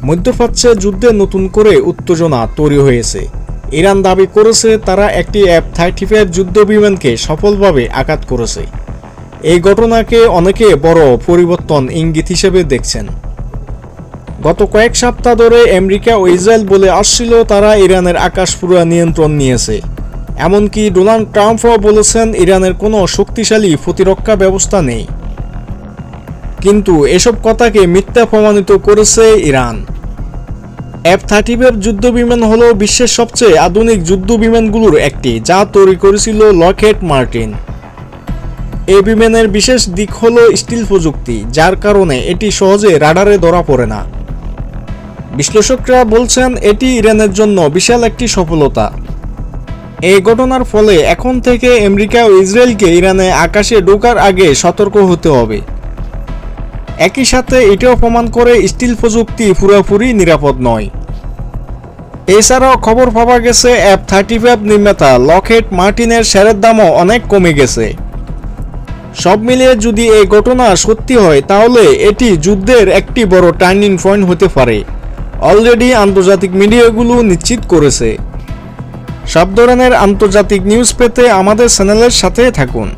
মধ্যপ্রাচ্যে যুদ্ধে নতুন করে উত্তেজনা তৈরি হয়েছে। ইরান দাবি করেছে তারা একটি F-35 যুদ্ধ বিমানকে সফলভাবে আঘাত করেছে। এই ঘটনাকে অনেকে বড় পরিবর্তন ইঙ্গিত হিসেবে দেখছেন। গত কয়েক সপ্তাহ ধরে আমেরিকা ও ইসরায়েল বলে আসছিল তারা ইরানের আকাশ পুরো নিয়ন্ত্রণ নিয়েছে। এমনকি ডোনাল্ড ট্রাম্পও বলেছেন ইরানের কোনো শক্তিশালী প্রতিরক্ষা ব্যবস্থা নেই। কিন্তু এসব কথাকে মিথ্যা প্রমাণিত করেছে ইরান। F-35 যুদ্ধ বিমান হলো বিশ্বের সবচেয়ে আধুনিক যুদ্ধ বিমানগুলোর একটি, যা তৈরি করেছিল লকহেড মার্টিন। এই বিমানের বিশেষ দিক হলো স্টিল প্রযুক্তি, যার কারণে এটি সহজে রাডারে ধরা পড়ে না। বিশ্লেষকরা বলছেন এটি ইরানের জন্য বিশাল একটি সফলতা। এই ঘটনার ফলে এখন থেকে আমেরিকা ও ইসরায়েলকে ইরানে আকাশে ঢোকার আগে সতর্ক হতে হবে। একই সাথে এটাও প্রমাণ করে স্টিল প্রযুক্তি পুরোপুরি নিরাপদ নয়। এছাড়াও খবর পাওয়া গেছে F-35 নির্মাতা লকহেড মার্টিনের শেয়ারের দামও অনেক কমে গেছে। সব মিলিয়ে যদি এই ঘটনা সত্যি হয় তাহলে এটি যুদ্ধের একটি বড় টার্নিং পয়েন্ট হতে পারে। অলরেডি আন্তর্জাতিক মিডিয়াগুলো নিশ্চিত করেছে। সব ধরনের আন্তর্জাতিক নিউজ পেতে আমাদের চ্যানেলের সাথে থাকুন।